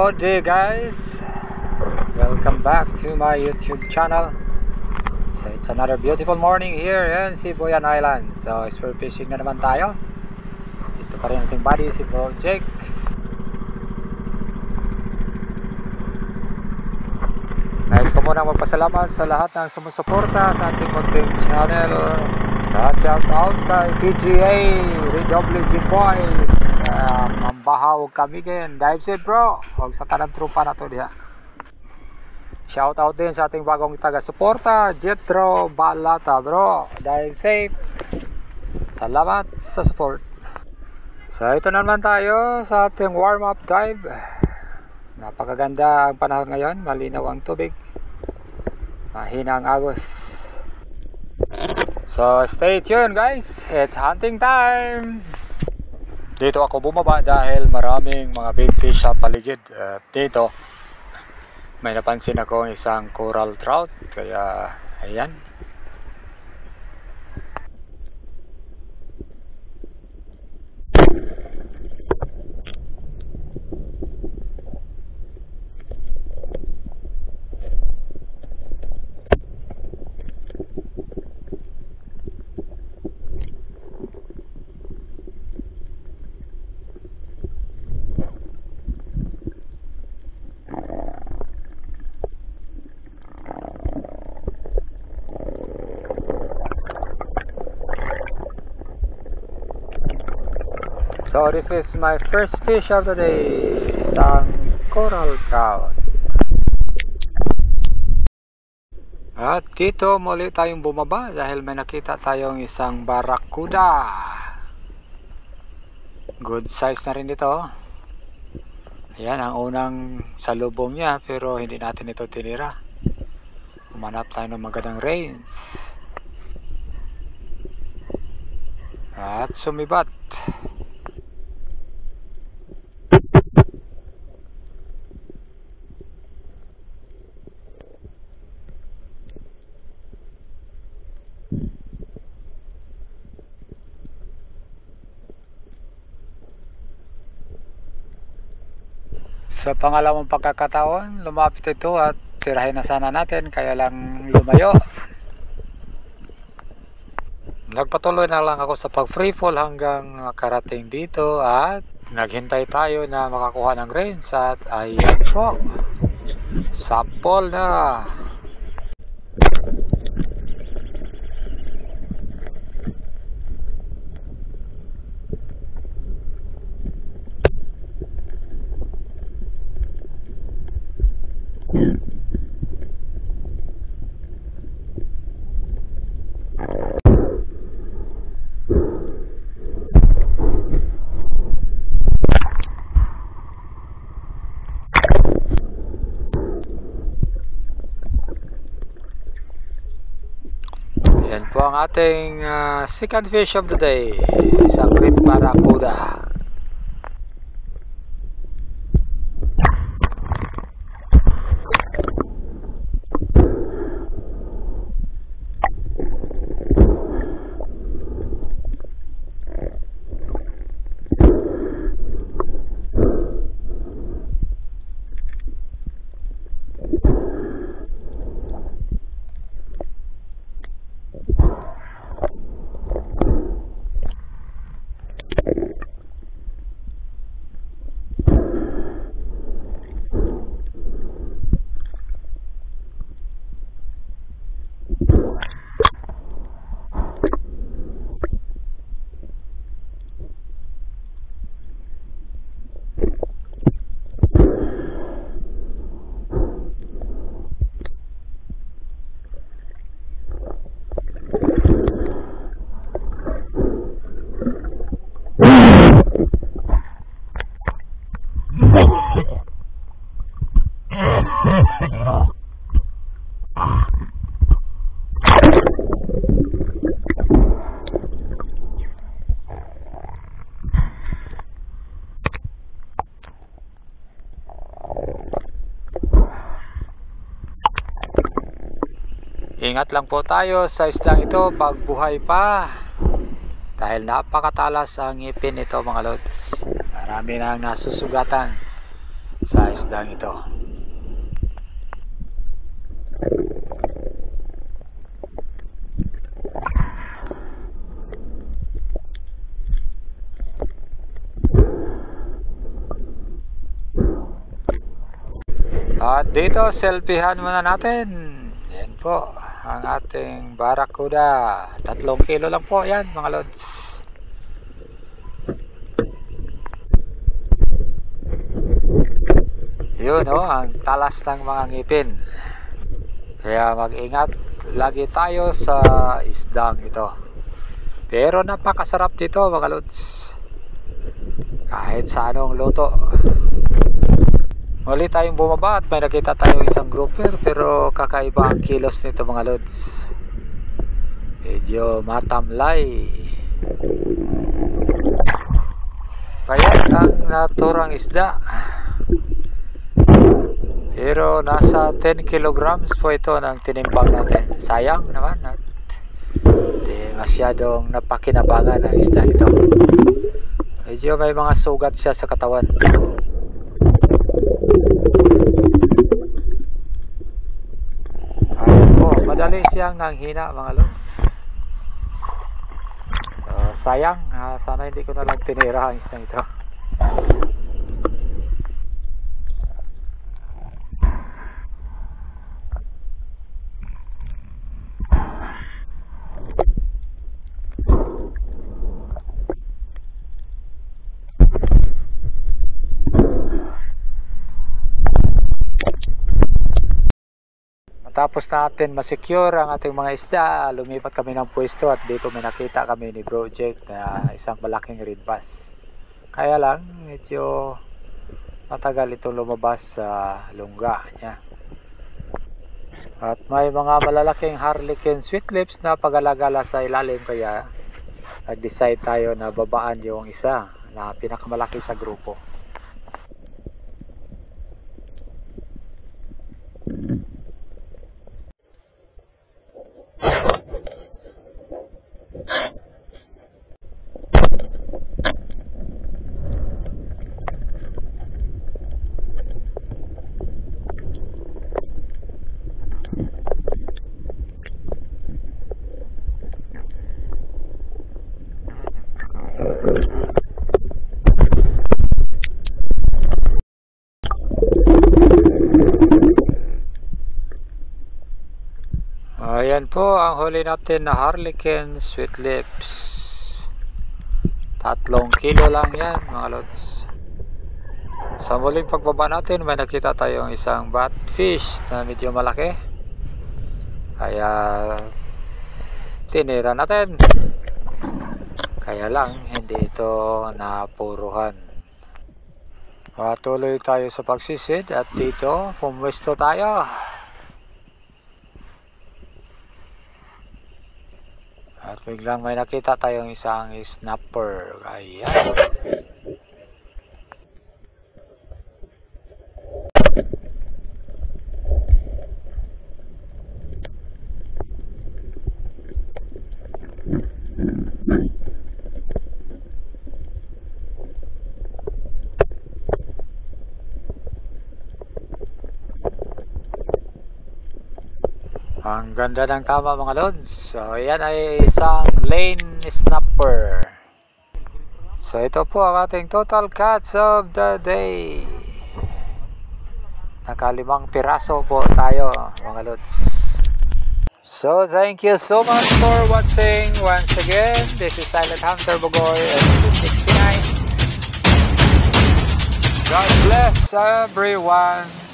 Good day guys, welcome back to my YouTube channel. So it's another beautiful morning here in Sibuyan Island. So spear fishing na naman tayo. Ito pa rin ating buddy si Bro Jake. Nais ko muna magpasalamat sa lahat ng sumusuporta sa ating munting channel. At shout out kay PGA WG Boys, mambahaw kami din dive safe bro, huwag sa tanang trupa na to diha. Shout out din sa ating bagong taga-suporta Jetro Balata bro, dive safe, salamat sa support. So ito naman tayo sa ating warm up dive. Napakaganda ang panahon ngayon, malinaw ang tubig, mahina ang agos. So stay tuned guys, it's hunting time. Dito ako bumaba dahil maraming mga big fish sa paligid. Dito may napansin ako isang coral trout, kaya ayan. So this is my first fish of the day, isang coral trout. At dito muli tayong bumaba dahil may nakita tayong isang barracuda. Good size na rin ito. Ayan ang unang salubong niya, pero hindi natin ito tinira. Umanap tayo ng magandang range at sumibat. Sa pangalawang pagkakataon, lumapit ito at tirahin na sana natin, kaya lang lumayo. Nagpatuloy na lang ako sa pag free fall hanggang makarating dito at naghintay tayo na makakuha ng range at ayan po, sample na. Yan po ang ating second fish of the day, isang great barracuda. Ingat lang po tayo sa isdang ito pag buhay pa, dahil napakatalas ang ngipin nito mga lods. Marami nang nasusugatan sa isdang ito. At dito, selfiehan muna natin. Yan po, ang ating Barracuda. 3 kilo lang po yan, mga lods. Yun ang talas ng mga ngipin. Kaya mag-ingat lagi tayo sa isdang ito. Pero napakasarap dito, mga lods. Kahit sa anong luto. Muli tayong bumaba at may nakita tayong isang grouper, pero kakaiba ang kilos nito, mga lods. Medyo matamlay. Kaya ang naturang isda. Pero nasa 10 kilograms po ito ng tinimbang natin. Sayang naman at di masyadong napakinabangan ang isda ito. Medyo may mga sugat siya sa katawan. Ayan po, madali siyang nanghina, mga lods. Sayang, sana hindi ko na lang tinira ang isda ito. Tapos natin masecure ang ating mga isda, lumipat kami ng pwesto at dito may nakita kami ni Project na isang malaking red bass. Kaya lang medyo matagal itong lumabas sa lungga niya. At may mga malalaking harlequin sweet lips na pagalagala sa ilalim, kaya nag-decide tayo na babaan yung isa na pinakamalaki sa grupo. Ayan po ang huli natin na harlequin sweet lips. 3 kilo lang yan, mga lods. Sa muling pagbaba natin may nakita tayong isang batfish na medyo malaki. Kaya tinira natin. Kaya lang hindi ito napuruhan. Patuloy tayo sa pagsisid at dito pumwesto tayo. At biglang may nakita tayong isang snapper. Ayan. Ang ganda ng tama, mga lods. So yan ay isang lane snapper. So ito po ang ating total catch of the day. Naka 5 piraso po tayo, mga lods. So thank you so much for watching. Once again, this is Silent Hunter Bogoy, SB69. God bless everyone.